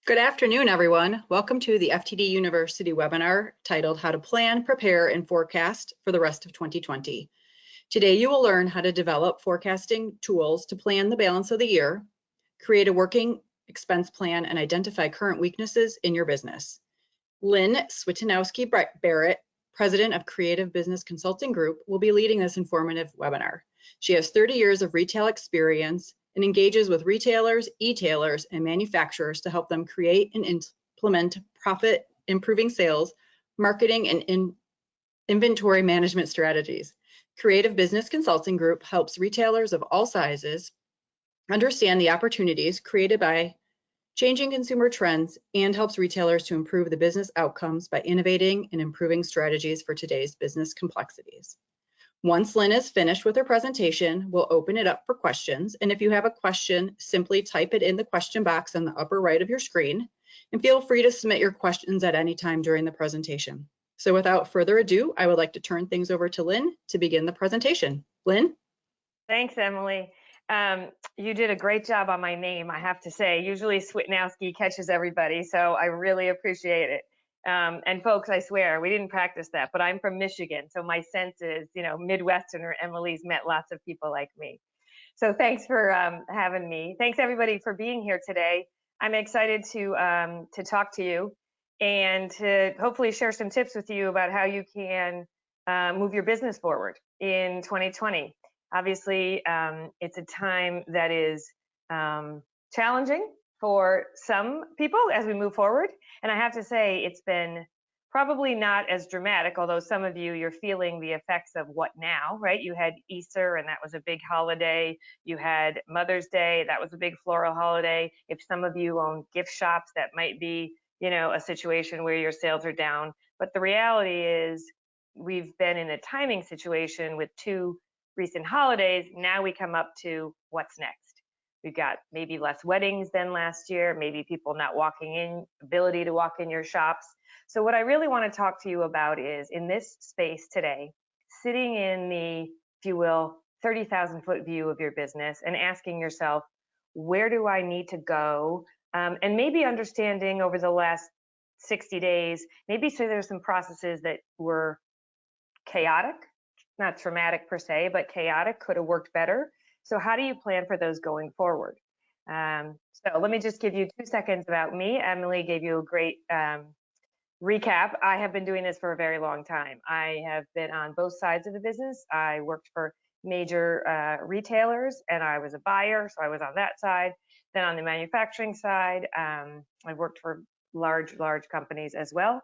Good afternoon, everyone. Welcome to the FTD University webinar titled How to Plan, Prepare, and Forecast for the Rest of 2020. Today, you will learn how to develop forecasting tools to plan the balance of the year, create a working expense plan, and identify current weaknesses in your business. Lynn Switanowski-Barrett, President of Creative Business Consulting Group, will be leading this informative webinar. She has 30 years of retail experience and engages with retailers, e-tailers, and manufacturers to help them create and implement profit improving sales, marketing, and inventory management strategies. Creative Business Consulting Group helps retailers of all sizes understand the opportunities created by changing consumer trends and helps retailers to improve the business outcomes by innovating and improving strategies for today's business complexities. Once Lynn is finished with her presentation, we'll open it up for questions. And if you have a question, simply type it in the question box on the upper right of your screen. And feel free to submit your questions at any time during the presentation. So without further ado, I would like to turn things over to Lynn to begin the presentation. Lynn? Thanks, Emily. You did a great job on my name, I have to say. Usually Switanowski catches everybody, so I really appreciate it. And folks, I swear, we didn't practice that, but I'm from Michigan, so my sense is, Midwesterner Emily's met lots of people like me. So thanks for having me. Thanks everybody for being here today. I'm excited to talk to you and to hopefully share some tips with you about how you can move your business forward in 2020. Obviously, it's a time that is challenging for some people as we move forward. And I have to say, it's been probably not as dramatic, although some of you, you're feeling the effects of what now, right? You had Easter, and that was a big holiday. You had Mother's Day, that was a big floral holiday. If some of you own gift shops, that might be, a situation where your sales are down. But the reality is, we've been in a timing situation with two recent holidays. Now we come up to what's next. We've got maybe less weddings than last year, maybe people not walking in, ability to walk in your shops. So what I really want to talk to you about is, in this space today, sitting in the, if you will, 30,000-foot view of your business and asking yourself, where do I need to go? And maybe understanding over the last 60 days, maybe so there's some processes that were chaotic, not traumatic per se, but chaotic, could have worked better. So how do you plan for those going forward? So let me just give you 2 seconds about me. Emily gave you a great recap. I have been doing this for a very long time. I have been on both sides of the business. I worked for major retailers, and I was a buyer, so I was on that side. Then on the manufacturing side, I worked for large companies as well.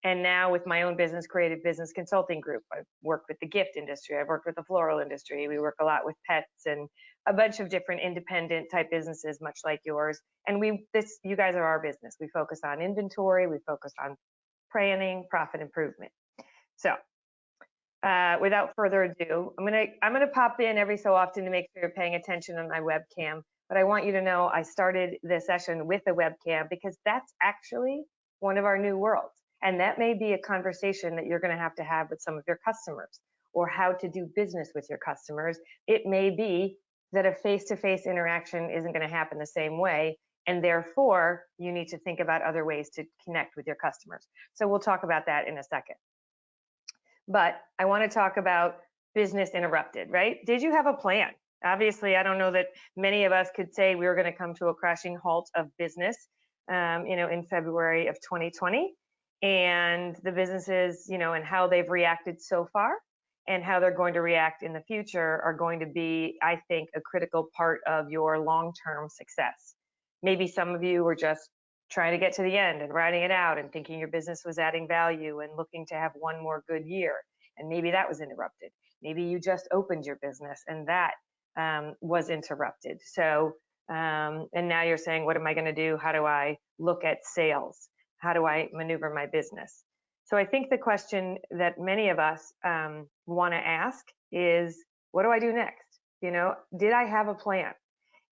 And now with my own business, Creative Business Consulting Group, I've worked with the gift industry, I've worked with the floral industry, we work a lot with pets and a bunch of different independent type businesses, much like yours. And you guys are our business. We focus on inventory, we focus on planning, profit improvement. So without further ado, I'm gonna pop in every so often to make sure you're paying attention on my webcam. But I want you to know I started this session with a webcam because that's actually one of our new worlds. And that may be a conversation that you're going to have with some of your customers, or how to do business with your customers. It may be that a face-to-face interaction isn't going to happen the same way, and therefore you need to think about other ways to connect with your customers. So we'll talk about that in a second. But I want to talk about business interrupted, right? Did you have a plan? Obviously, I don't know that many of us could say we were going to come to a crashing halt of business, in February of 2020. And the businesses, and how they've reacted so far and how they're going to react in the future are going to be, I think, a critical part of your long-term success. Maybe some of you were just trying to get to the end and writing it out and thinking your business was adding value and looking to have one more good year. And maybe that was interrupted. Maybe you just opened your business and that was interrupted. So, and now you're saying, what am I going to do? How do I look at sales? How do I maneuver my business? So I think the question that many of us want to ask is, what do I do next? Did I have a plan?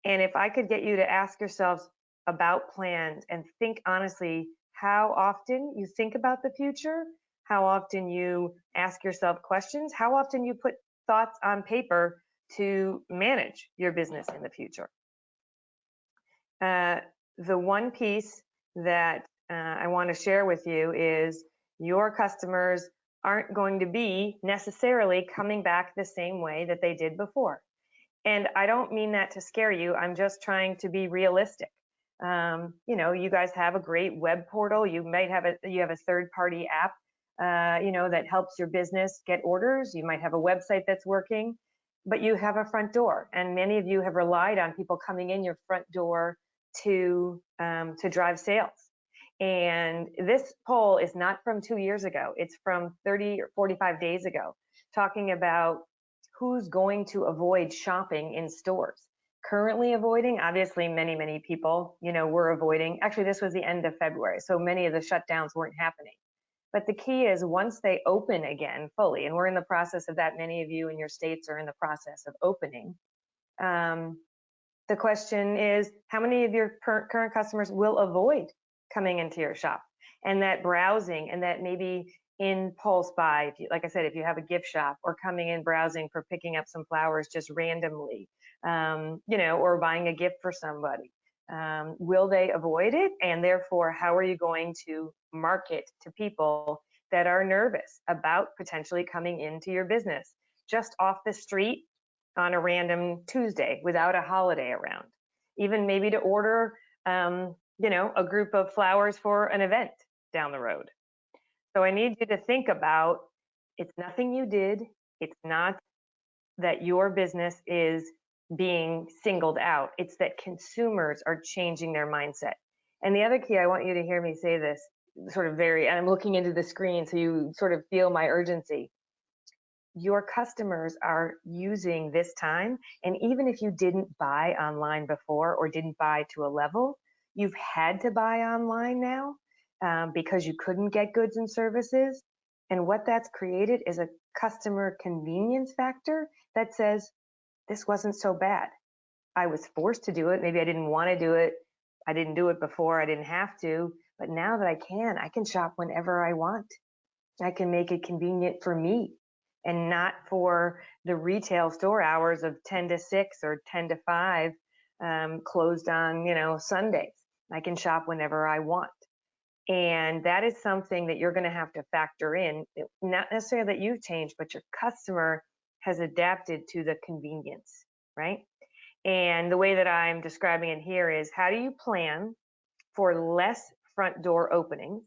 And if I could get you to ask yourselves about plans and think honestly how often you think about the future, how often you ask yourself questions, how often you put thoughts on paper to manage your business in the future. The one piece that I want to share with you is your customers aren't going to be necessarily coming back the same way that they did before. And I don't mean that to scare you. I'm just trying to be realistic. You guys have a great web portal. You might have a third-party app, that helps your business get orders. You might have a website that's working, but you have a front door, and many of you have relied on people coming in your front door to drive sales. And this poll is not from 2 years ago. It's from 30 or 45 days ago, talking about who's going to avoid shopping in stores. Currently avoiding, obviously many people, were avoiding. Actually, this was the end of February, so many of the shutdowns weren't happening. But the key is once they open again fully, and we're in the process of that, many of you in your states are in the process of opening. The question is, how many of your current customers will avoid coming into your shop? And that browsing and that maybe impulse buy, like I said, if you have a gift shop, or coming in browsing for picking up some flowers just randomly, or buying a gift for somebody. Will they avoid it? And therefore, how are you going to market to people that are nervous about potentially coming into your business just off the street on a random Tuesday without a holiday around? Even maybe to order, a group of flowers for an event down the road. So I need you to think about, it's nothing you did. It's not that your business is being singled out. It's that consumers are changing their mindset. And the other key, I want you to hear me say this and I'm looking into the screen so you sort of feel my urgency. Your customers are using this time, and even if you didn't buy online before or didn't buy to a level, you've had to buy online now because you couldn't get goods and services. And what that's created is a customer convenience factor that says, this wasn't so bad. I was forced to do it. Maybe I didn't want to do it. I didn't do it before. I didn't have to. But now that I can shop whenever I want. I can make it convenient for me and not for the retail store hours of 10 to 6 or 10 to 5 closed on, Sundays. I can shop whenever I want. And that is something that you're going to have to factor in, not necessarily that you've changed, but your customer has adapted to the convenience, right? And the way that I'm describing it here is, how do you plan for less front door openings?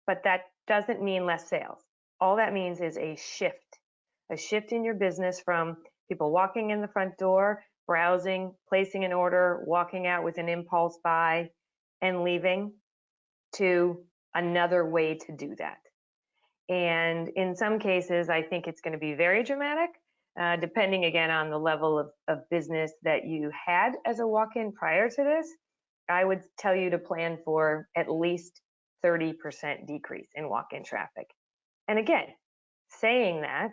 But that doesn't mean less sales. All that means is a shift in your business from people walking in the front door, browsing, placing an order, walking out with an impulse buy, and leaving, to another way to do that. And in some cases, I think it's going to be very dramatic, depending again on the level of business that you had as a walk-in prior to this. I would tell you to plan for at least 30% decrease in walk-in traffic. And again, saying that,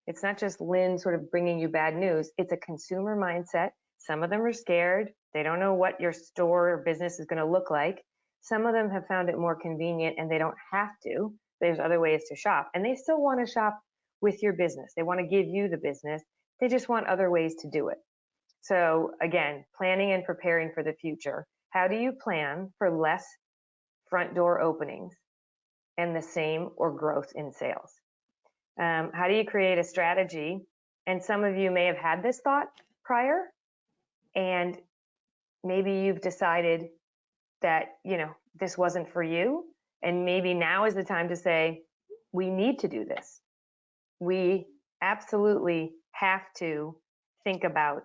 it's not just Lynn sort of bringing you bad news, it's a consumer mindset. Some of them are scared. They don't know what your store or business is going to look like. Some of them have found it more convenient and they don't have to. There's other ways to shop, and they still want to shop with your business. They want to give you the business. They just want other ways to do it. So again, planning and preparing for the future. How do you plan for less front door openings and the same or growth in sales? How do you create a strategy? And some of you may have had this thought prior, and maybe you've decided that, this wasn't for you. And maybe now is the time to say, we need to do this. We absolutely have to think about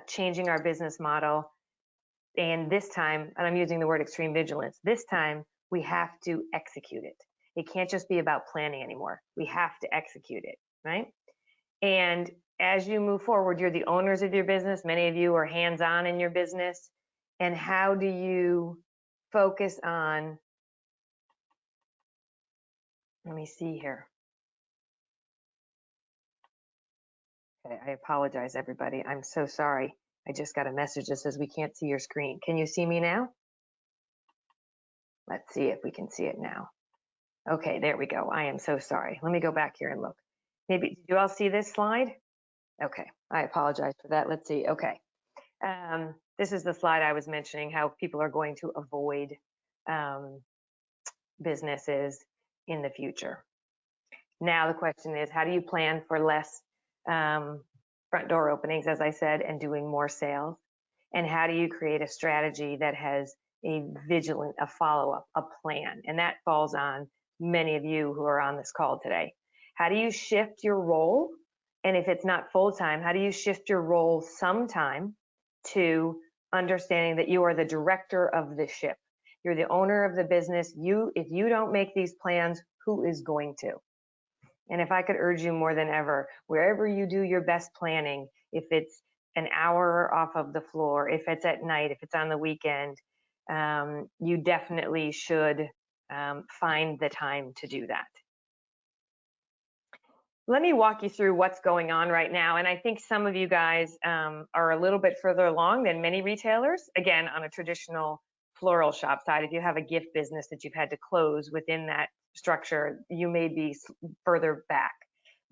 changing our business model. And this time, and I'm using the word extreme vigilance, this time we have to execute it. It can't just be about planning anymore. We have to execute it, right? And as you move forward, you're the owners of your business. Many of you are hands-on in your business. And how do you focus on, let me see here. Okay, I apologize, everybody. I'm so sorry. I just got a message that says we can't see your screen. Can you see me now? Let's see if we can see it now. Okay, there we go. I am so sorry. Let me go back here and look. Maybe, did you all see this slide? Okay, I apologize for that. Let's see. Okay. This is the slide I was mentioning, how people are going to avoid businesses in the future. Now the question is, how do you plan for less front door openings, as I said, and doing more sales? And how do you create a strategy that has a follow-up, a plan? And that falls on many of you who are on this call today. How do you shift your role? And if it's not full-time, how do you shift your role sometime to understanding that you are the director of the ship? You're the owner of the business. If you don't make these plans, who is going to? And if I could urge you more than ever, wherever you do your best planning, if it's an hour off of the floor, if it's at night, if it's on the weekend, you definitely should find the time to do that. Let me walk you through what's going on right now. And I think some of you guys are a little bit further along than many retailers. Again, on a traditional floral shop side, if you have a gift business that you've had to close within that structure, you may be further back.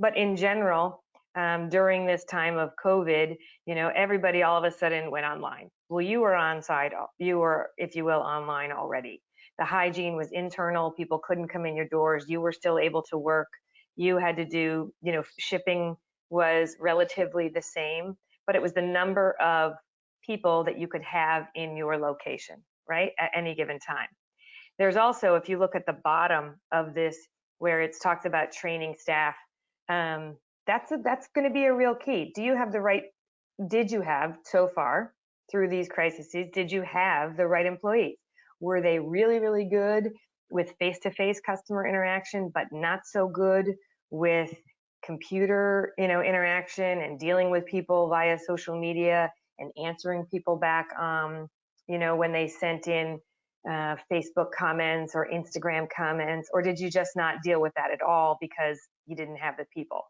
But in general, during this time of COVID, everybody all of a sudden went online. Well, you were on site, you were, if you will, online already. The hygiene was internal, people couldn't come in your doors, you were still able to work. You had to do, shipping was relatively the same, but it was the number of people that you could have in your location, right, at any given time. There's also, if you look at the bottom of this, where it's talked about training staff, that's going to be a real key. Did you have so far through these crises, did you have the right employees? Were they really, really good with face-to-face customer interaction, but not so good with computer, interaction and dealing with people via social media and answering people back, when they sent in Facebook comments or Instagram comments? Or did you just not deal with that at all because you didn't have the people?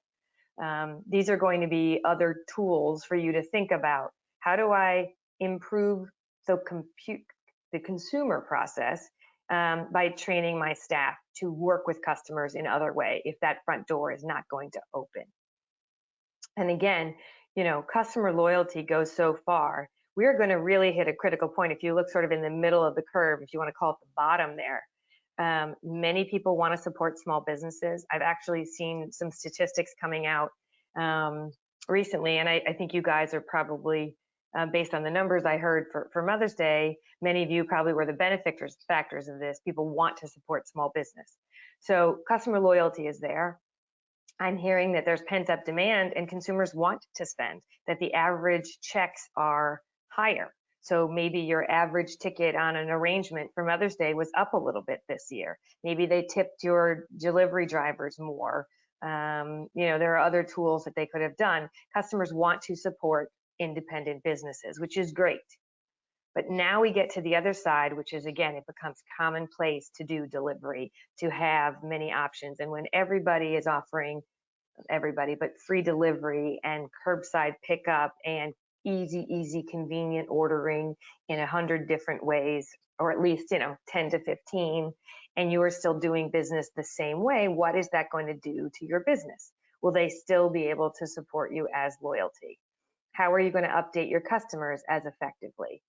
These are going to be other tools for you to think about. How do I improve the consumer process by training my staff to work with customers in other way if that front door is not going to open? And again, customer loyalty goes so far. We're going to really hit a critical point. If you look sort of in the middle of the curve, if you want to call it the bottom there, many people want to support small businesses. I've actually seen some statistics coming out recently, and I think you guys are probably, based on the numbers I heard for Mother's Day, many of you probably were the benefactors of this. People want to support small business. So customer loyalty is there. I'm hearing that there's pent-up demand and consumers want to spend, that the average checks are higher. So maybe your average ticket on an arrangement for Mother's Day was up a little bit this year. Maybe they tipped your delivery drivers more. There are other tools that they could have done. Customers want to support independent businesses, which is great. But now we get to the other side, which is, again, it becomes commonplace to do delivery, to have many options. And when everybody is offering, but free delivery and curbside pickup and easy, convenient ordering in 100 different ways, or at least, 10 to 15, and you are still doing business the same way, what is that going to do to your business? Will they still be able to support you as loyalty? How are you going to update your customers as effectively?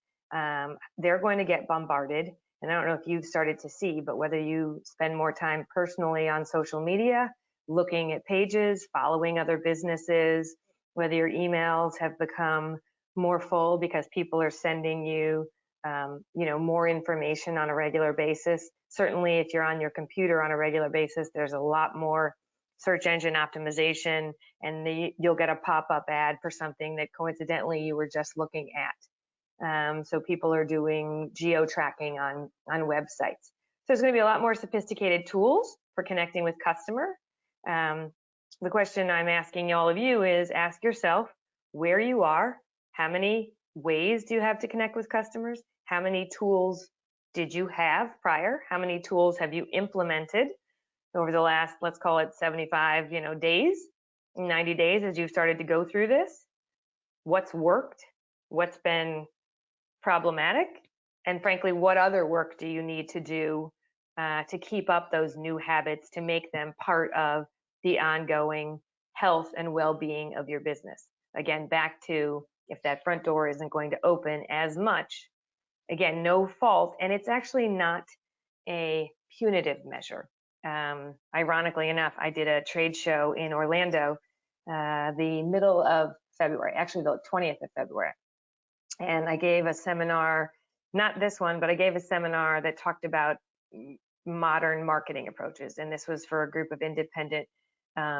They're going to get bombarded. And I don't know if you've started to see, but whether you spend more time personally on social media, looking at pages, following other businesses, whether your emails have become more full because people are sending you, more information on a regular basis. Certainly, if you're on your computer on a regular basis, there's a lot more search engine optimization, and you'll get a pop-up ad for something that coincidentally you were just looking at. So people are doing geo-tracking on websites. So there's going to be a lot more sophisticated tools for connecting with customer. The question I'm asking all of you is, ask yourself where you are, how many ways do you have to connect with customers, how many tools did you have prior, how many tools have you implemented over the last, let's call it 75, days, 90 days as you've started to go through this. What's worked? What's been problematic? And frankly, what other work do you need to do to keep up those new habits, to make them part of the ongoing health and well-being of your business? Again, back to, if that front door isn't going to open as much, again, no fault. And it's actually not a punitive measure. Ironically enough, I did a trade show in Orlando the middle of February, actually the 20th of February. And I gave a seminar, not this one, but I gave a seminar that talked about modern marketing approaches. And this was for a group of independent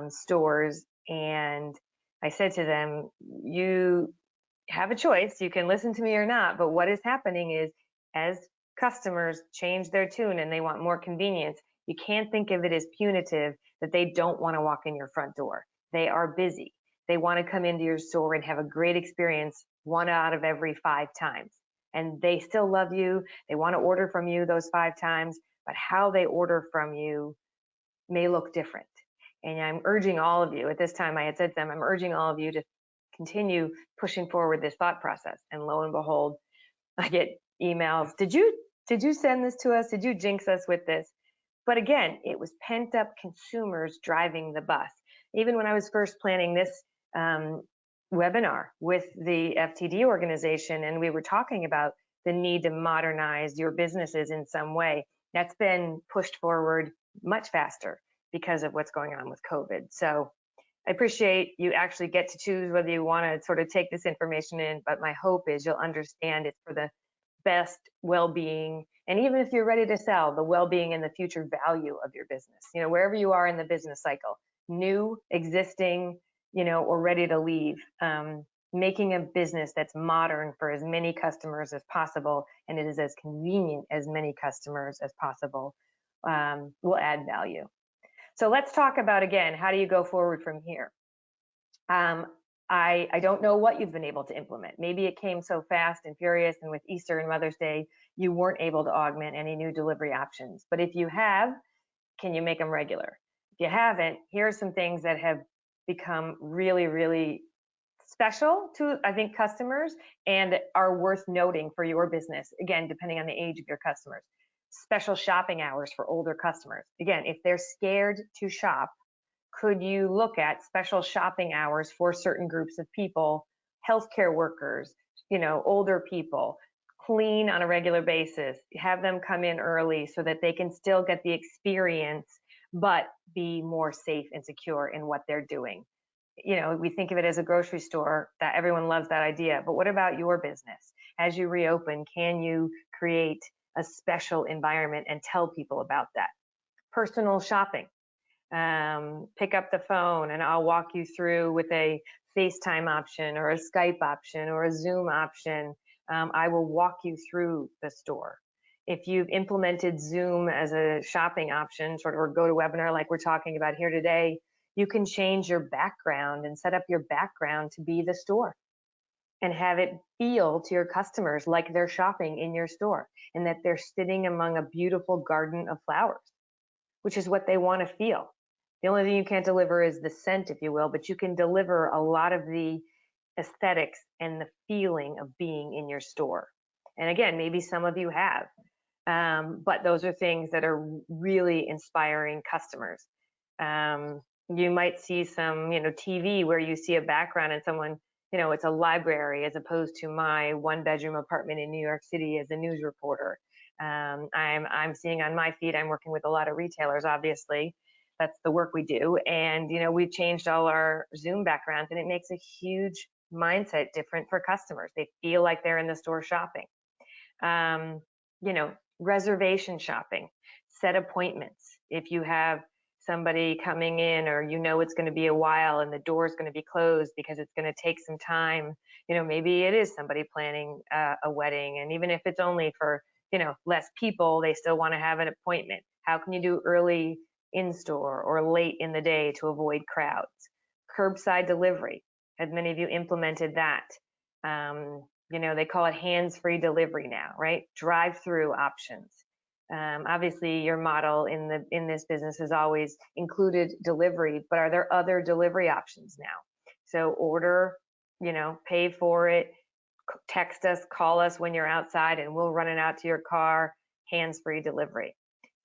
stores. And I said to them, you have a choice, you can listen to me or not, but what is happening is as customers change their tune and they want more convenience, you can't think of it as punitive that they don't want to walk in your front door. They are busy. They want to come into your store and have a great experience 1 out of every 5 times. And they still love you. They want to order from you those 5 times, but how they order from you may look different. And I'm urging all of you, at this time I had said to them, I'm urging all of you to continue pushing forward this thought process. And lo and behold, I get emails. Did you send this to us? Did you jinx us with this? But again, it was pent up consumers driving the bus. Even when I was first planning this webinar with the FTD organization, and we were talking about the need to modernize your businesses in some way, that's been pushed forward much faster because of what's going on with COVID. So I appreciate you actually get to choose whether you want to sort of take this information in, but my hope is you'll understand it's for the best well-being, and even if you're ready to sell, the well-being and the future value of your business. You know, wherever you are in the business cycle, new, existing, you know, or ready to leave, making a business that's modern for as many customers as possible, and it is as convenient as many customers as possible, will add value. So let's talk about, again, how do you go forward from here? I don't know what you've been able to implement. Maybe it came so fast and furious, and with Easter and Mother's Day, you weren't able to augment any new delivery options. But if you have, can you make them regular? If you haven't, here are some things that have become really, really special to, I think, customers and are worth noting for your business. Again, depending on the age of your customers. Special shopping hours for older customers. Again, if they're scared to shop, could you look at special shopping hours for certain groups of people, healthcare workers, you know, older people, clean on a regular basis, have them come in early so that they can still get the experience, but be more safe and secure in what they're doing. You know, we think of it as a grocery store, that everyone loves that idea, but what about your business? As you reopen, can you create a special environment and tell people about that? Personal shopping. Pick up the phone and I'll walk you through with a FaceTime option or a Skype option or a Zoom option. I will walk you through the store. If you've implemented Zoom as a shopping option, sort of, or GoToWebinar like we're talking about here today, you can change your background and set up your background to be the store and have it feel to your customers like they're shopping in your store and that they're sitting among a beautiful garden of flowers, which is what they want to feel. The only thing you can't deliver is the scent, if you will, but you can deliver a lot of the aesthetics and the feeling of being in your store. And again, maybe some of you have, but those are things that are really inspiring customers. You might see some, you know, TV where you see a background and someone, you know, it's a library as opposed to my 1-bedroom apartment in New York City as a news reporter. I'm seeing on my feed, I'm working with a lot of retailers, obviously. That's the work we do. And, you know, we've changed all our Zoom backgrounds and it makes a huge mindset different for customers. They feel like they're in the store shopping. You know, reservation shopping, set appointments. If you have somebody coming in or you know it's going to be a while and the door is going to be closed because it's going to take some time, you know, maybe it is somebody planning a wedding. And even if it's only for, you know, less people, they still want to have an appointment. How can you do early in-store or late in the day to avoid crowds? Curbside delivery. Have many of you implemented that? You know, they call it hands-free delivery now, right? Drive-through options. Obviously, your model in this business has always included delivery, but are there other delivery options now? So order, you know, pay for it, text us, call us when you're outside, and we'll run it out to your car, hands-free delivery.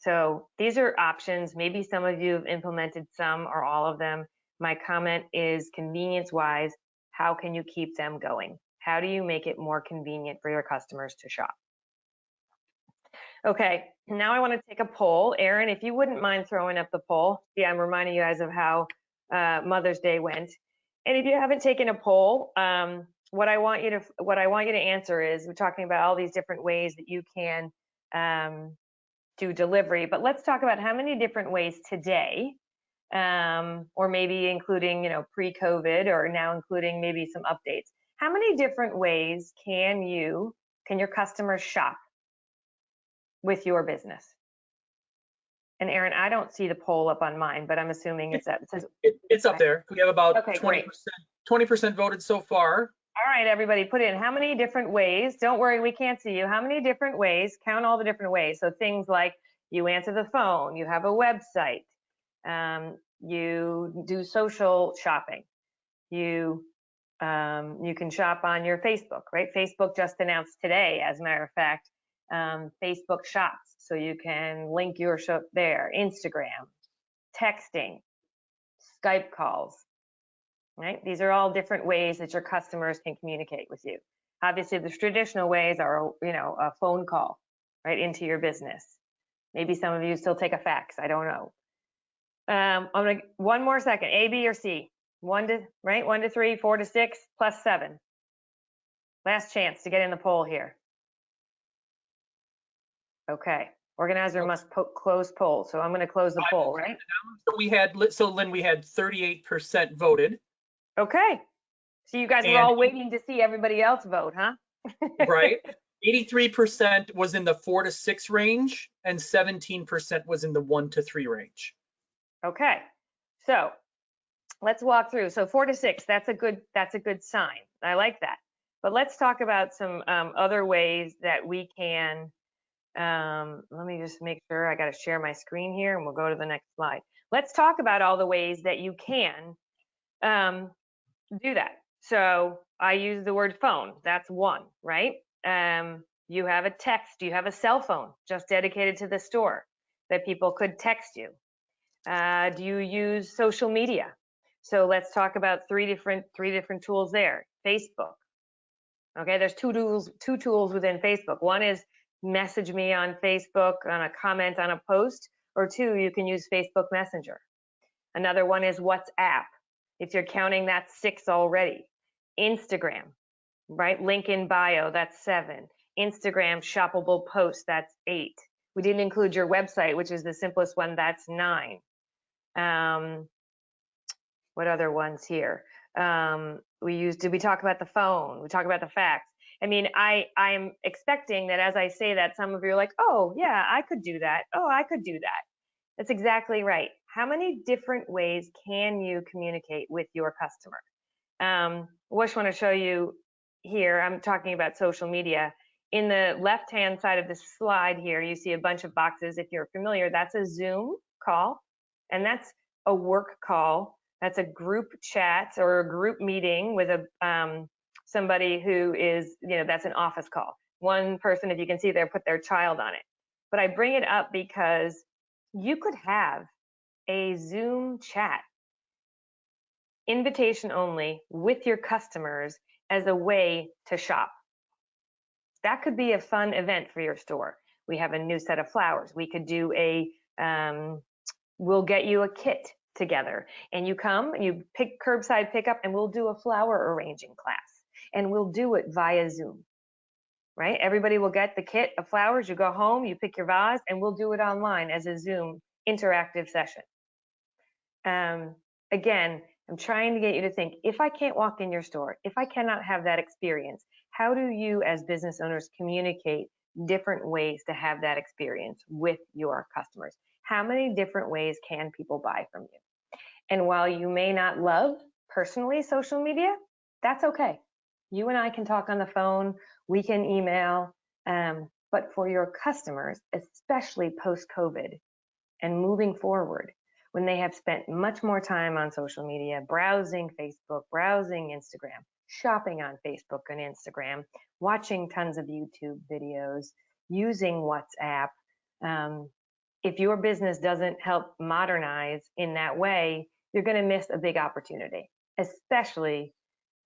So these are options. Maybe some of you have implemented some or all of them. My comment is convenience-wise, how can you keep them going? How do you make it more convenient for your customers to shop? Okay, now I want to take a poll. Erin, if you wouldn't mind throwing up the poll. Yeah, I'm reminding you guys of how Mother's Day went. And if you haven't taken a poll, what I want you to answer is, we're talking about all these different ways that you can do delivery, but let's talk about how many different ways today, or maybe including, pre-COVID, or now including maybe some updates. How many different ways can your customers shop with your business? And Erin, I don't see the poll up on mine, but I'm assuming it's up. It says, It's up there. We have about okay, 20%, great. 20% voted so far. All right, everybody, put in how many different ways. Don't worry, we can't see you. How many different ways? Count all the different ways. So things like you answer the phone, you have a website, you do social shopping, you can shop on your Facebook, right? Facebook just announced today, as a matter of fact, Facebook Shops, so you can link your shop there. Instagram, texting, Skype calls, right? These are all different ways that your customers can communicate with you. Obviously, the traditional ways are, a phone call, right, into your business. Maybe some of you still take a fax. I don't know. I'm gonna, one more second. A, B, or C? 1 to 3, 4 to 6, plus 7. Last chance to get in the poll here. Okay. Organizer must close poll. So I'm going to close the poll, right? So Lynn, we had 38% voted. Okay. So you guys were all waiting to see everybody else vote, huh? Right. 83% was in the 4 to 6 range, and 17% was in the 1 to 3 range. Okay. So let's walk through. So 4 to 6, that's a good sign. I like that. But let's talk about some other ways that we can. Let me just make sure I got to share my screen here, and we'll go to the next slide. Let's talk about all the ways that you can do that. So I use the word phone. That's one, right? You have a text. You have a cell phone just dedicated to the store that people could text you. Do you use social media? So let's talk about three different tools there. Facebook. Okay, there's two tools within Facebook. One is message me on Facebook on a comment on a post, or 2, you can use Facebook Messenger. Another one is WhatsApp. If you're counting, that's 6 already. Instagram, right? Link in bio, that's 7. Instagram shoppable posts, that's 8. We didn't include your website, which is the simplest one, that's 9. What other ones here? Did we talk about the phone? We talk about the fax. I mean, I'm expecting that as I say that, some of you are like, oh yeah, I could do that. Oh, I could do that. That's exactly right. How many different ways can you communicate with your customer? I just want to show you here, I'm talking about social media. In the left-hand side of the slide here, you see a bunch of boxes. If you're familiar, that's a Zoom call, and that's a work call. That's a group chat or a group meeting with somebody who is, that's an office call. One person, if you can see there, put their child on it. But I bring it up because you could have a Zoom chat, invitation only, with your customers as a way to shop. That could be a fun event for your store. We have a new set of flowers. We could do we'll get you a kit together, and you come, you pick curbside pickup, and we'll do a flower arranging class, and we'll do it via Zoom, right? Everybody will get the kit of flowers. You go home, you pick your vase, and we'll do it online as a Zoom interactive session. Again, I'm trying to get you to think, if I can't walk in your store, if I cannot have that experience, how do you as business owners communicate different ways to have that experience with your customers? How many different ways can people buy from you? And while you may not love personally social media, that's okay. You and I can talk on the phone, we can email, but for your customers, especially post-COVID and moving forward, when they have spent much more time on social media, browsing Facebook, browsing Instagram, shopping on Facebook and Instagram, watching tons of YouTube videos, using WhatsApp, if your business doesn't help modernize in that way, you're going to miss a big opportunity, especially,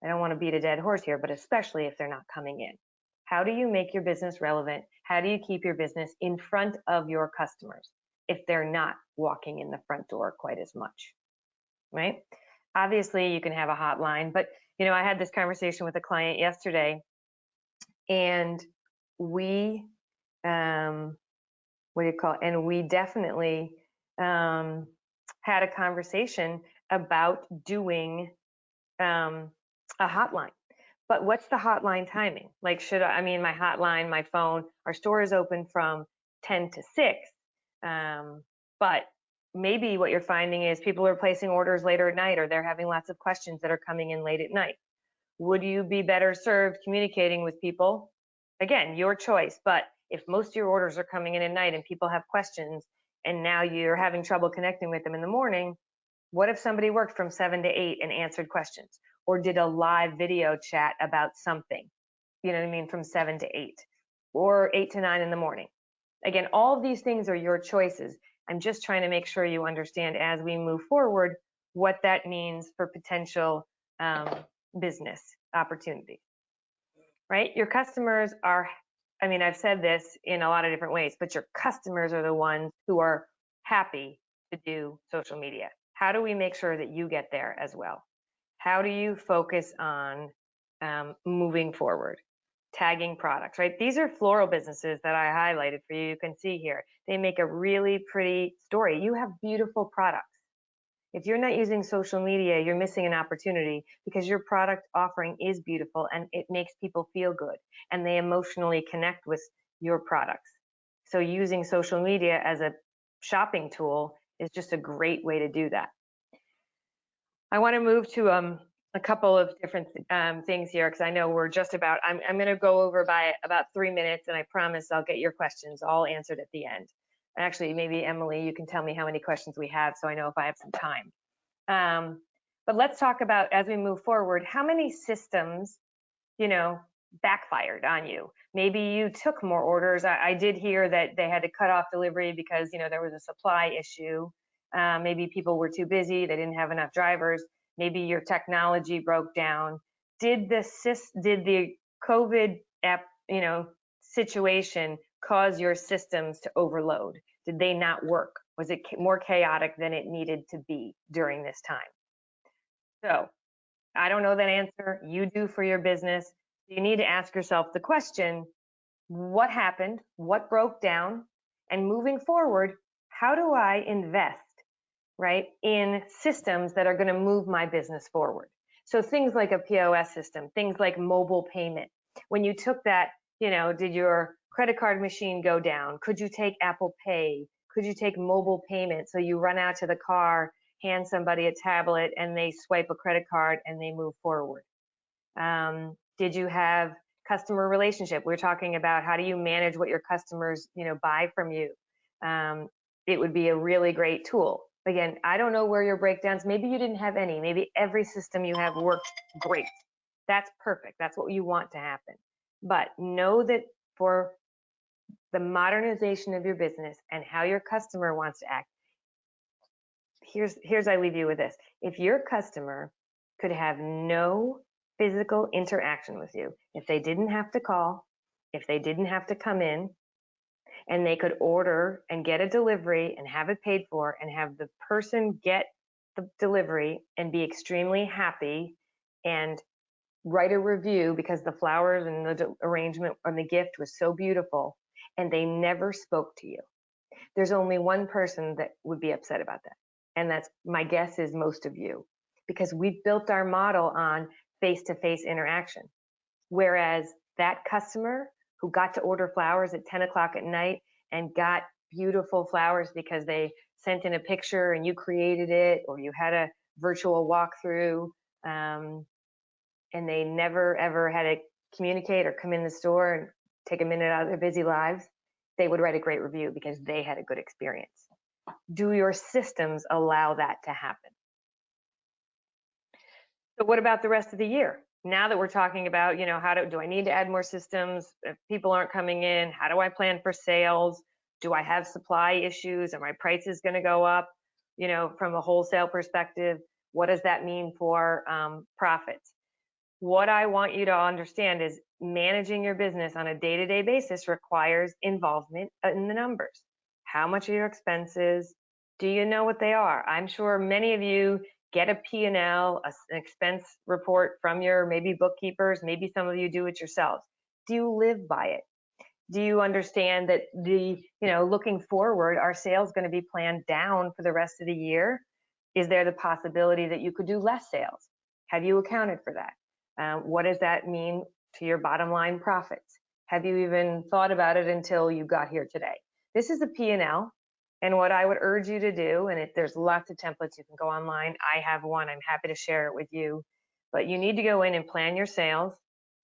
I don't want to beat a dead horse here, but especially if they're not coming in. How do you make your business relevant? How do you keep your business in front of your customers if they're not walking in the front door quite as much, right? Obviously, you can have a hotline, but I had this conversation with a client yesterday, and we, we definitely had a conversation about doing a hotline. But what's the hotline timing? Like, my hotline, my phone, our store is open from 10 to 6. But maybe what you're finding is people are placing orders later at night, or they're having lots of questions that are coming in late at night. Would you be better served communicating with people? Again, your choice. But if most of your orders are coming in at night and people have questions, and now you're having trouble connecting with them in the morning, what if somebody worked from 7 to 8 and answered questions, or did a live video chat about something, from 7 to 8, or 8 to 9 in the morning? Again, all of these things are your choices. I'm just trying to make sure you understand as we move forward what that means for potential business opportunity, right? Your customers are, I've said this in a lot of different ways, but your customers are the ones who are happy to do social media. How do we make sure that you get there as well? How do you focus on moving forward? Tagging products, right? These are floral businesses that I highlighted for you. You can see here, they make a really pretty story. You have beautiful products. If you're not using social media, you're missing an opportunity, because your product offering is beautiful and it makes people feel good and they emotionally connect with your products. So using social media as a shopping tool is just a great way to do that. I want to move to a couple of different things here, because I know we're just about, I'm going to go over by about 3 minutes, and I promise I'll get your questions all answered at the end. Actually, maybe Emily, you can tell me how many questions we have so I know if I have some time. But let's talk about, as we move forward, how many systems, backfired on you. Maybe you took more orders. I did hear that they had to cut off delivery because, there was a supply issue. Maybe people were too busy. They didn't have enough drivers. Maybe your technology broke down. Did the COVID situation cause your systems to overload? Did they not work? Was it more chaotic than it needed to be during this time? So I don't know that answer. You do for your business. You need to ask yourself the question, what happened? What broke down? And moving forward, how do I invest, right, in systems that are going to move my business forward? So things like a POS system, things like mobile payment. When you took that, did your credit card machine go down? Could you take Apple Pay? Could you take mobile payment? So you run out to the car, hand somebody a tablet, and they swipe a credit card and they move forward. Did you have customer relationship? We're talking about how do you manage what your customers, buy from you. It would be a really great tool. Again, I don't know where your breakdowns, maybe you didn't have any, maybe every system you have worked great. That's perfect. That's what you want to happen. But know that for the modernization of your business and how your customer wants to act, here's I leave you with this. If your customer could have no physical interaction with you, if they didn't have to call, if they didn't have to come in, and they could order and get a delivery and have it paid for and have the person get the delivery and be extremely happy and write a review because the flowers and the arrangement and the gift was so beautiful, and they never spoke to you, there's only one person that would be upset about that. And that's, my guess is, most of you, because we've built our model on face-to-face interaction. Whereas that customer who got to order flowers at 10 o'clock at night and got beautiful flowers because they sent in a picture and you created it, or you had a virtual walkthrough, and they never ever had to communicate or come in the store and take a minute out of their busy lives, they would write a great review because they had a good experience. Do your systems allow that to happen? So what about the rest of the year? Now that we're talking about, do I need to add more systems? If people aren't coming in, how do I plan for sales? Do I have supply issues? Are my prices going to go up? From a wholesale perspective, what does that mean for profits? What I want you to understand is managing your business on a day-to-day basis requires involvement in the numbers. How much are your expenses? Do you know what they are? I'm sure many of you get a P&L, an expense report from your maybe bookkeepers, maybe some of you do it yourselves. Do you live by it? Do you understand that looking forward, our sales going to be planned down for the rest of the year? Is there the possibility that you could do less sales? Have you accounted for that? What does that mean to your bottom line profits? Have you even thought about it until you got here today? This is a P&L, and what I would urge you to do, and there's lots of templates, you can go online. I have one, I'm happy to share it with you, but you need to go in and plan your sales.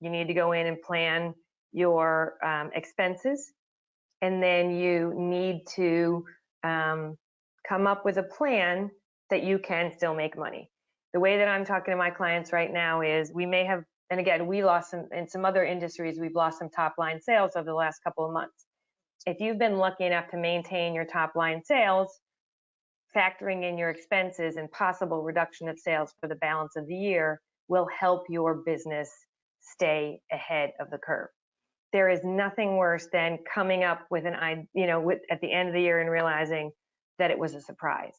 You need to go in and plan your expenses, and then you need to come up with a plan that you can still make money. The way that I'm talking to my clients right now is we may have, and again, we lost some, in some other industries, we've lost some top line sales over the last couple of months. If you've been lucky enough to maintain your top line sales, factoring in your expenses and possible reduction of sales for the balance of the year will help your business stay ahead of the curve. There is nothing worse than coming up with at the end of the year and realizing that it was a surprise.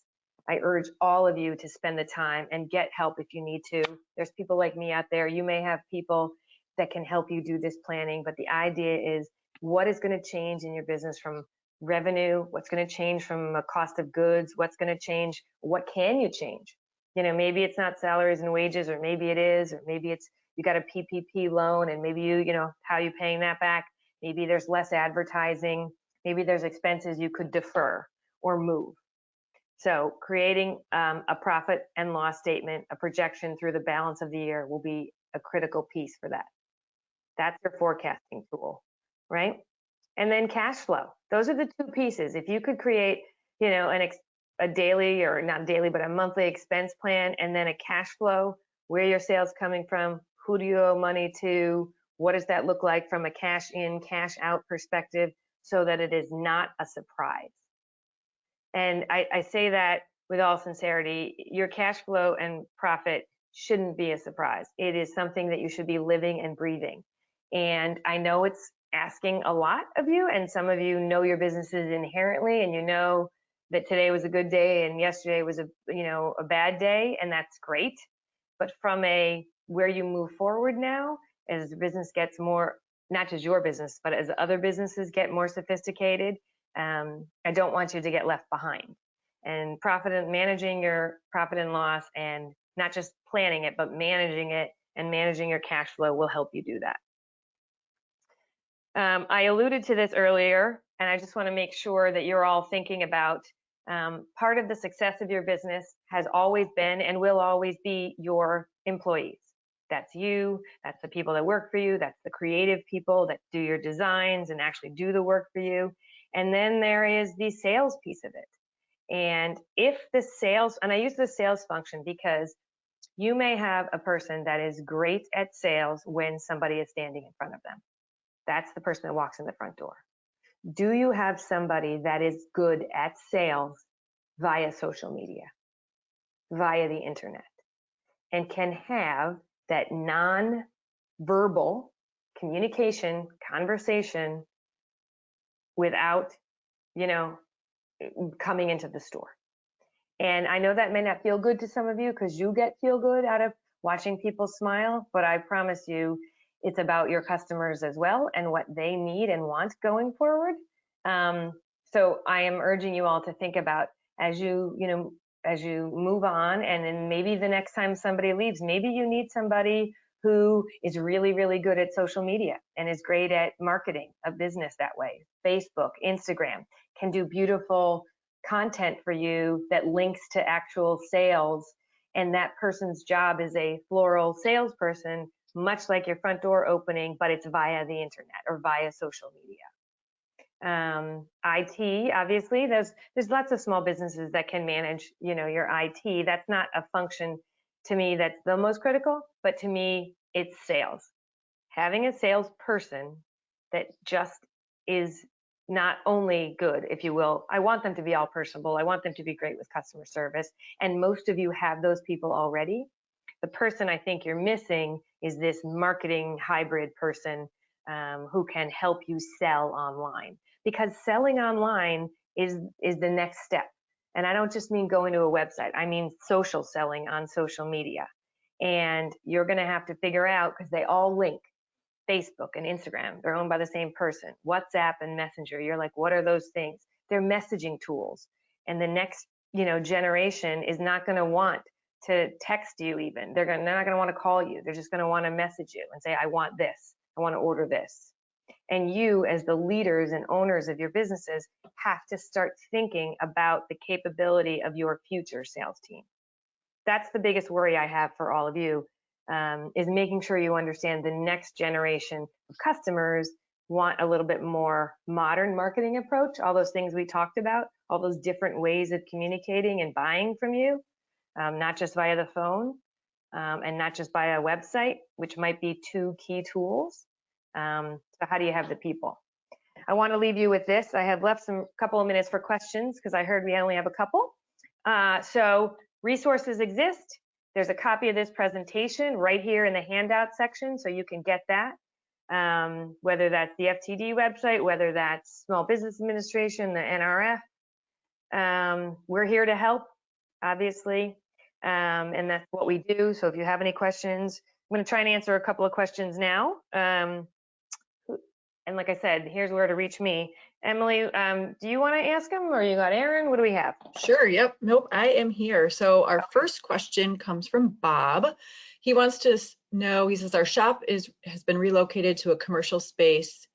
I urge all of you to spend the time and get help if you need to. There's people like me out there. You may have people that can help you do this planning, but the idea is what is going to change in your business from revenue, what's going to change from a cost of goods, what's going to change, what can you change? Maybe it's not salaries and wages, or maybe it is, or maybe it's you got a PPP loan and maybe how are you paying that back? Maybe there's less advertising, maybe there's expenses you could defer or move. So creating a profit and loss statement, a projection through the balance of the year will be a critical piece for that. That's your forecasting tool, right? And then cash flow. Those are the two pieces. If you could create, a daily, or not daily, but a monthly expense plan, and then a cash flow, where your sales coming from, who do you owe money to, what does that look like from a cash in, cash out perspective, so that it is not a surprise. And I say that with all sincerity, your cash flow and profit shouldn't be a surprise. It is something that you should be living and breathing. And I know it's asking a lot of you, and some of you know your businesses inherently, and you know that today was a good day and yesterday was a bad day, and that's great. But from where you move forward now, as the business gets more, not just your business, but as other businesses get more sophisticated, I don't want you to get left behind. And managing your profit and loss, and not just planning it, but managing it and managing your cash flow will help you do that. I alluded to this earlier, and I just want to make sure that you're all thinking about part of the success of your business has always been and will always be your employees. That's you, that's the people that work for you, that's the creative people that do your designs and actually do the work for you. And then there is the sales piece of it. And if the sales, and I use the sales function because you may have a person that is great at sales when somebody is standing in front of them. That's the person that walks in the front door. Do you have somebody that is good at sales via social media, via the internet, and can have that non-verbal communication, conversation without, coming into the store? And I know that may not feel good to some of you because you feel good out of watching people smile, but I promise you it's about your customers as well and what they need and want going forward. So I am urging you all to think about as you move on, and then maybe the next time somebody leaves, maybe you need somebody who is really, really good at social media and is great at marketing a business that way. Facebook, Instagram can do beautiful content for you that links to actual sales. And that person's job is a floral salesperson, much like your front door opening, but it's via the internet or via social media. IT, obviously, there's lots of small businesses that can manage, your IT. That's not a function to me that's the most critical, but to me, it's sales. Having a salesperson that just is not only good, if you will, I want them to be all personable. I want them to be great with customer service. And most of you have those people already. The person I think you're missing is this marketing hybrid person who can help you sell online, because selling online is the next step. And I don't just mean going to a website. I mean social selling on social media. And you're going to have to figure out, because they all link. Facebook and Instagram, they're owned by the same person. WhatsApp and Messenger, you're like, what are those things? They're messaging tools. And the next, generation is not going to want to text you even. They're not going to want to call you. They're just going to want to message you and say, I want this. I want to order this. And you, as the leaders and owners of your businesses, have to start thinking about the capability of your future sales team. That's the biggest worry I have for all of you, is making sure you understand the next generation of customers want a little bit more modern marketing approach, all those things we talked about, all those different ways of communicating and buying from you, not just via the phone and not just via a website, which might be 2 key tools. So how do you have the people? I want to leave you with this. I have left a couple of minutes for questions because I heard we only have a couple. So resources exist. There's a copy of this presentation right here in the handout section, so you can get that. Whether that's the FTD website, whether that's Small Business Administration, the NRF. We're here to help, obviously, and that's what we do. So if you have any questions, I'm going to try and answer a couple of questions now. And like I said, here's where to reach me. Emily, do you want to ask them, or you got Aaron? What do we have? Sure. Yep. Nope. I am here. So our first question comes from Bob. He wants to know, he says, our shop has been relocated to a commercial space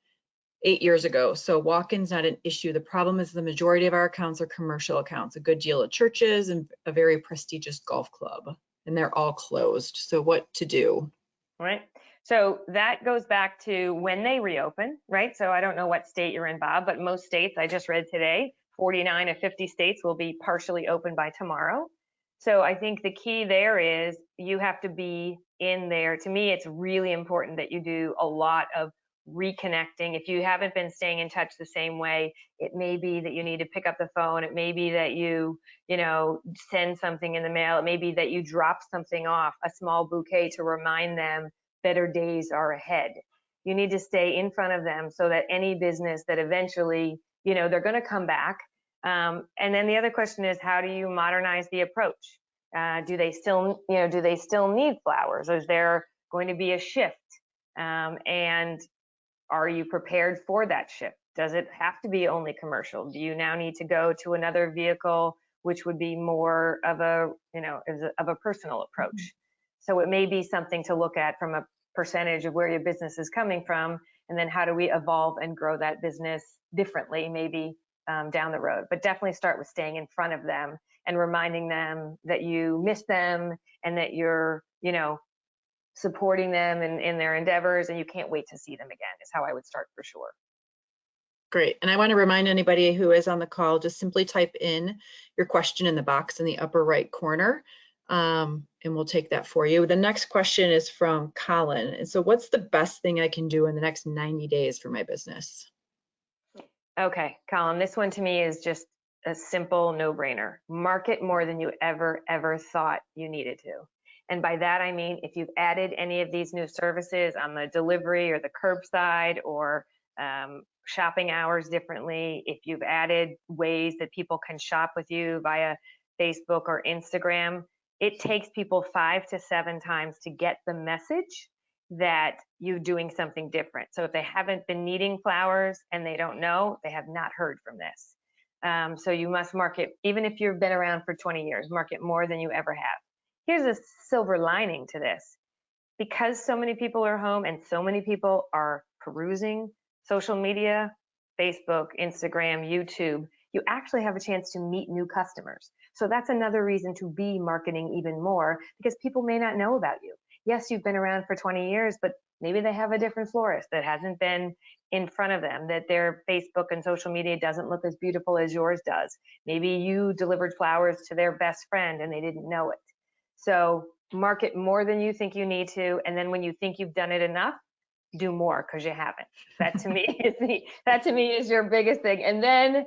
8 years ago. So walk-in's not an issue. The problem is the majority of our accounts are commercial accounts, a good deal of churches and a very prestigious golf club, and they're all closed. So what to do? Right. So that goes back to when they reopen, right? So I don't know what state you're in, Bob, but most states, I just read today, 49 of 50 states will be partially open by tomorrow. So I think the key there is you have to be in there. To me, it's really important that you do a lot of reconnecting. If you haven't been staying in touch the same way, it may be that you need to pick up the phone. It may be that you send something in the mail. It may be that you drop something off, a small bouquet, to remind them better days are ahead. You need to stay in front of them so that any business that eventually, they're going to come back. And then the other question is, how do you modernize the approach? Do they still need flowers? Is there going to be a shift? And are you prepared for that shift? Does it have to be only commercial? Do you now need to go to another vehicle, which would be more of a personal approach? So it may be something to look at from a percentage of where your business is coming from, and then how do we evolve and grow that business differently, maybe down the road. But definitely start with staying in front of them and reminding them that you miss them and that you're, supporting them in their endeavors, and you can't wait to see them again, is how I would start for sure. Great. And I want to remind anybody who is on the call, just simply type in your question in the box in the upper right corner. And we'll take that for you. The next question is from Colin. And so what's the best thing I can do in the next 90 days for my business? Okay, Colin, this one to me is just a simple no-brainer. Market more than you ever thought you needed to. And by that, I mean, if you've added any of these new services on the delivery or the curbside or shopping hours differently, if you've added ways that people can shop with you via Facebook or Instagram, it takes people 5 to 7 times to get the message that you're doing something different. So if they haven't been needing flowers and they don't know, they have not heard from this. So you must market, even if you've been around for 20 years, market more than you ever have. Here's a silver lining to this. Because so many people are home and so many people are perusing social media, Facebook, Instagram, YouTube, you actually have a chance to meet new customers. So that's another reason to be marketing even more, because people may not know about you. Yes, you've been around for 20 years, but maybe they have a different florist that hasn't been in front of them, that their Facebook and social media doesn't look as beautiful as yours does. Maybe you delivered flowers to their best friend and they didn't know it. So market more than you think you need to, and then when you think you've done it enough, do more, because you haven't. That to me is your biggest thing. And then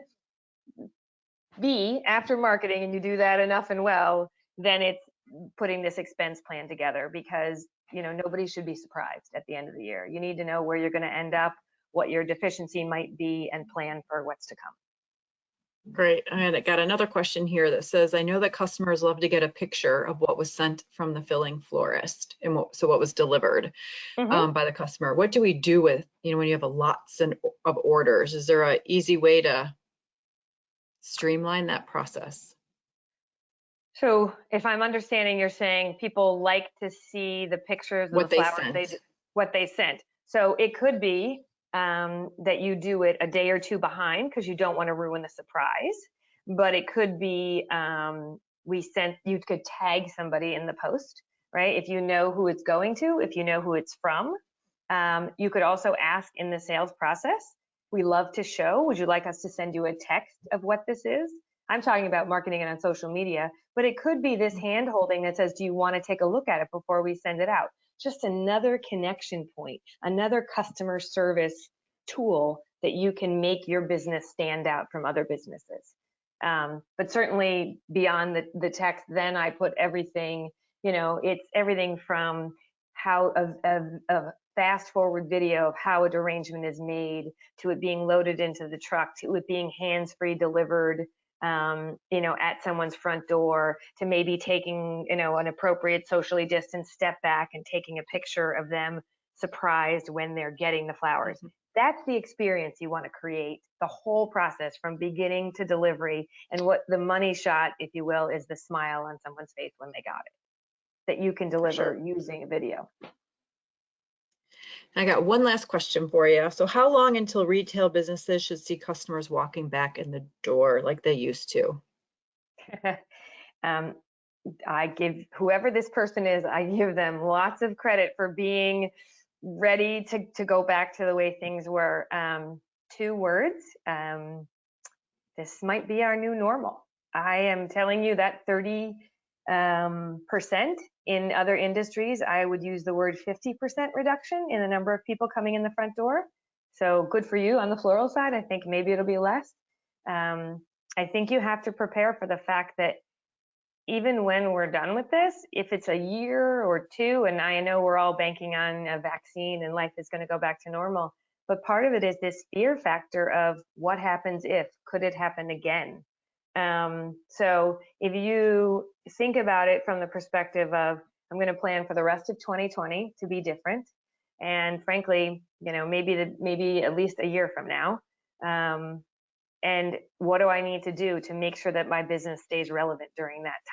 after marketing, and you do that enough and well, then it's putting this expense plan together, because nobody should be surprised at the end of the year. You need to know where you're going to end up, what your deficiency might be, and plan for what's to come. Great. I got another question here that says, I know that customers love to get a picture of what was sent from the filling florist and what was delivered by the customer. What do we do with, when you have lots of orders? Is there an easy way to streamline that process? So if I'm understanding, you're saying people like to see the pictures of the flowers, what they sent. So it could be that you do it a day or two behind because you don't want to ruin the surprise. But it could be you could tag somebody in the post, right? If you know who it's going to, if you know who it's from. You could also ask in the sales process, we love to show, would you like us to send you a text of what this is? I'm talking about marketing it on social media, but it could be this hand holding that says, do you want to take a look at it before we send it out? Just another connection point, another customer service tool that you can make your business stand out from other businesses. But certainly beyond the text, then I put everything, it's everything from how a fast forward video of how a derangement is made, to it being loaded into the truck, to it being hands-free delivered, at someone's front door, to maybe taking, an appropriate socially distanced step back and taking a picture of them surprised when they're getting the flowers. That's the experience you want to create, the whole process from beginning to delivery. And what the money shot, if you will, is the smile on someone's face when they got it, that you can deliver using a video. I got one last question for you. So how long until retail businesses should see customers walking back in the door like they used to? I give whoever this person is, I give them lots of credit for being ready to go back to the way things were. 2 words, this might be our new normal. I am telling you that 30% in other industries, I would use the word 50% reduction in the number of people coming in the front door. So good for you on the floral side. I think maybe it'll be less. I think you have to prepare for the fact that even when we're done with this, if it's a year or 2, and I know we're all banking on a vaccine and life is going to go back to normal, but part of it is this fear factor of what happens if, could it happen again? So if you think about it from the perspective of, I'm going to plan for the rest of 2020 to be different, and frankly, maybe at least a year from now, and what do I need to do to make sure that my business stays relevant during that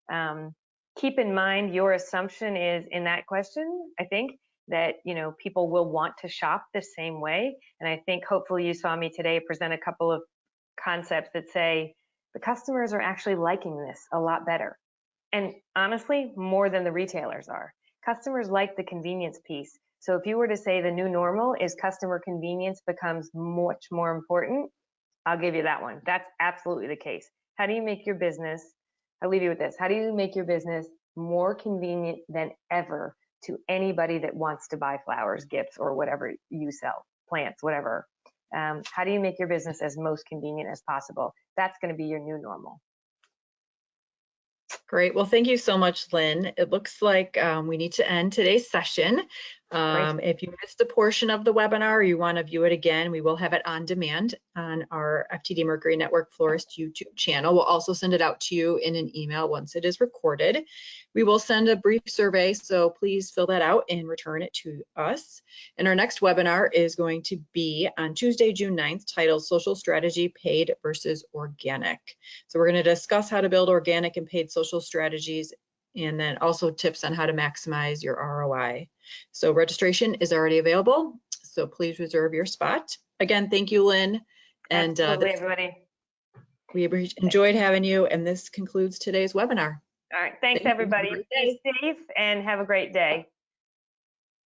time? Keep in mind, your assumption is in that question, I think, that people will want to shop the same way. And I think hopefully you saw me today present a couple of concepts that say the customers are actually liking this a lot better. And honestly, more than the retailers are. Customers like the convenience piece. So if you were to say the new normal is customer convenience becomes much more important, I'll give you that one. That's absolutely the case. How do you make your business, I'll leave you with this, how do you make your business more convenient than ever to anybody that wants to buy flowers, gifts, or whatever you sell, plants, whatever? How do you make your business as most convenient as possible? That's going to be your new normal. Great. Well, thank you so much, Lynn. It looks like we need to end today's session. If you missed a portion of the webinar or you want to view it again, we will have it on demand on our FTD Mercury Network Florist YouTube channel. We'll also send it out to you in an email once it is recorded. We will send a brief survey, so please fill that out and return it to us. And our next webinar is going to be on Tuesday, June 9th, titled Social Strategy, Paid versus Organic. So we're going to discuss how to build organic and paid social strategies, and then also tips on how to maximize your ROI. So registration is already available, so please reserve your spot. Again, thank you, Lynn. And absolutely, everybody. We enjoyed having you, and this concludes today's webinar. All right, thanks everybody. Stay safe and have a great day.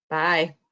Bye.